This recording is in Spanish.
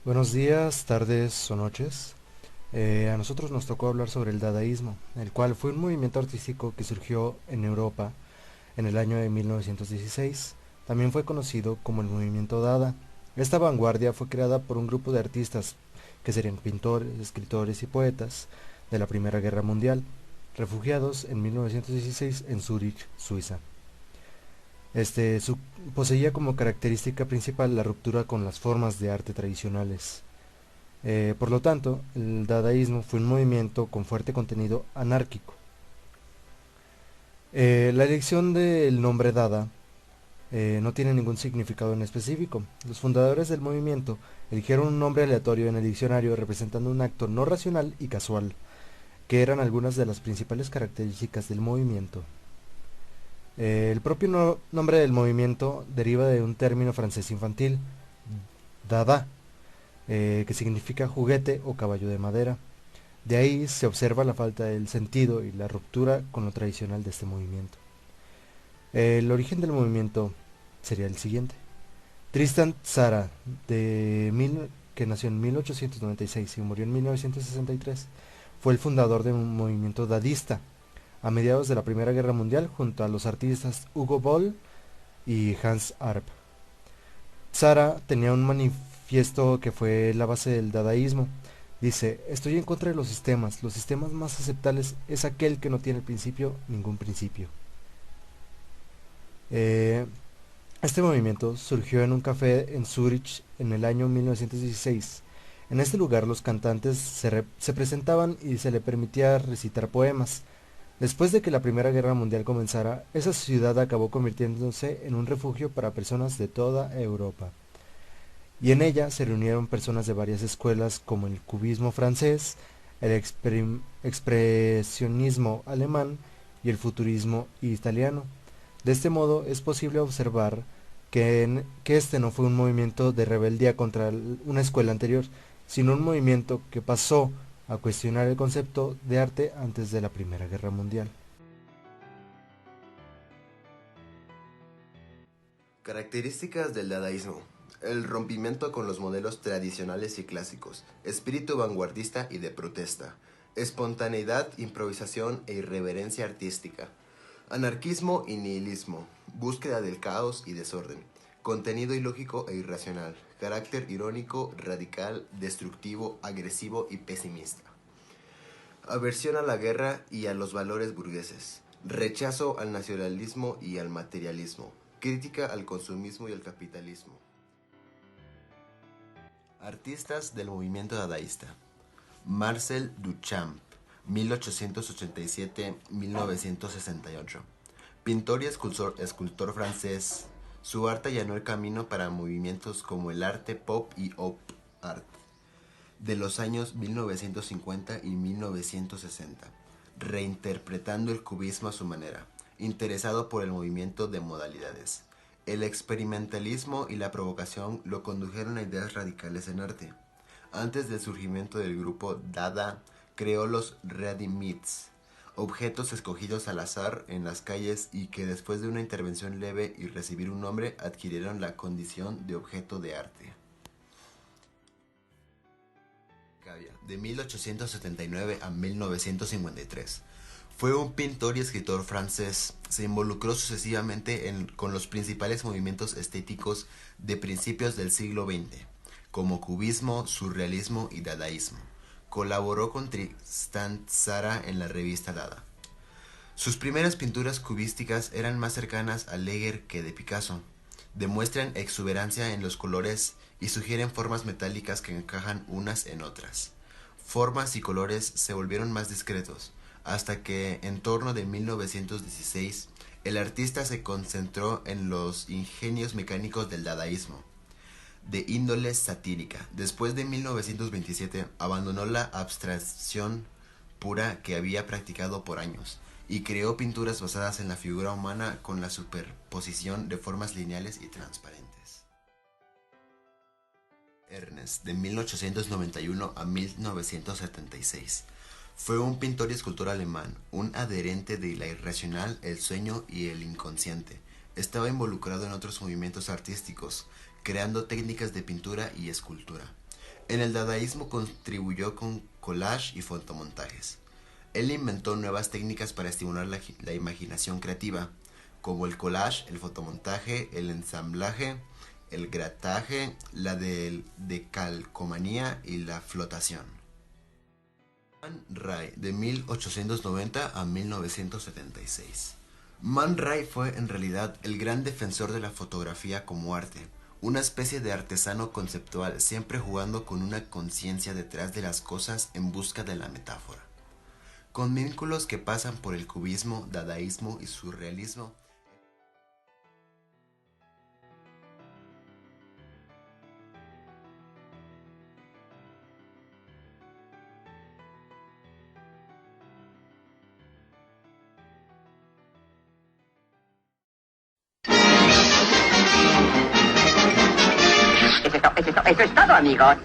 Buenos días, tardes o noches. A nosotros nos tocó hablar sobre el dadaísmo, el cual fue un movimiento artístico que surgió en Europa en el año de 1916. También fue conocido como el movimiento Dada. Esta vanguardia fue creada por un grupo de artistas que serían pintores, escritores y poetas de la Primera Guerra Mundial, refugiados en 1916 en Zúrich, Suiza. Este su- Poseía como característica principal la ruptura con las formas de arte tradicionales. Por lo tanto, el dadaísmo fue un movimiento con fuerte contenido anárquico. La elección del nombre Dada no tiene ningún significado en específico. Los fundadores del movimiento eligieron un nombre aleatorio en el diccionario representando un acto no racional y casual, que eran algunas de las principales características del movimiento. El propio nombre del movimiento deriva de un término francés infantil, dada, que significa juguete o caballo de madera. De ahí se observa la falta del sentido y la ruptura con lo tradicional de este movimiento. El origen del movimiento sería el siguiente. Tristan Tzara, que nació en 1896 y murió en 1963, fue el fundador de un movimiento dadista a mediados de la Primera Guerra Mundial junto a los artistas Hugo Boll y Hans Arp. Tzara tenía un manifiesto que fue la base del dadaísmo. Dice, estoy en contra de los sistemas más aceptables es aquel que no tiene principio, ningún principio. Eh, este movimiento surgió en un café en Zurich en el año 1916. En este lugar los cantantes se presentaban y se le permitía recitar poemas. Después de que la Primera Guerra Mundial comenzara, esa ciudad acabó convirtiéndose en un refugio para personas de toda Europa. Y en ella se reunieron personas de varias escuelas como el cubismo francés, el expresionismo alemán y el futurismo italiano. De este modo es posible observar que este no fue un movimiento de rebeldía contra una escuela anterior, sino un movimiento que pasó a cuestionar el concepto de arte antes de la Primera Guerra Mundial. Características del dadaísmo. El rompimiento con los modelos tradicionales y clásicos, espíritu vanguardista y de protesta, espontaneidad, improvisación e irreverencia artística, anarquismo y nihilismo, búsqueda del caos y desorden, contenido ilógico e irracional, carácter irónico, radical, destructivo, agresivo y pesimista, aversión a la guerra y a los valores burgueses, rechazo al nacionalismo y al materialismo, crítica al consumismo y al capitalismo. Artistas del movimiento dadaísta. Marcel Duchamp, 1887-1968. Pintor y escultor francés. Su arte allanó el camino para movimientos como el arte pop y op art de los años 1950 y 1960, reinterpretando el cubismo a su manera, interesado por el movimiento de modalidades. El experimentalismo y la provocación lo condujeron a ideas radicales en arte. Antes del surgimiento del grupo Dada, creó los ready-mades, objetos escogidos al azar en las calles y que después de una intervención leve y recibir un nombre adquirieron la condición de objeto de arte. De 1879 a 1953. Fue un pintor y escritor francés. Se involucró sucesivamente con los principales movimientos estéticos de principios del siglo XX, como cubismo, surrealismo y dadaísmo. Colaboró con Tristan Tzara en la revista Dada. Sus primeras pinturas cubísticas eran más cercanas a Leger que de Picasso. Demuestran exuberancia en los colores y sugieren formas metálicas que encajan unas en otras. Formas y colores se volvieron más discretos, hasta que en torno de 1916 el artista se concentró en los ingenios mecánicos del dadaísmo, de índole satírica. Después de 1927 abandonó la abstracción pura que había practicado por años y creó pinturas basadas en la figura humana con la superposición de formas lineales y transparentes. Ernest, de 1891 a 1976. Fue un pintor y escultor alemán, un adherente de la irracional, el sueño y el inconsciente. Estaba involucrado en otros movimientos artísticos, creando técnicas de pintura y escultura. En el dadaísmo contribuyó con collage y fotomontajes. Él inventó nuevas técnicas para estimular la imaginación creativa, como el collage, el fotomontaje, el ensamblaje, el grataje, la decalcomanía y la flotación. Man Ray, de 1890 a 1976. Man Ray fue en realidad el gran defensor de la fotografía como arte, una especie de artesano conceptual, siempre jugando con una conciencia detrás de las cosas en busca de la metáfora. Con vínculos que pasan por el cubismo, dadaísmo y surrealismo. Eso es todo, amigos.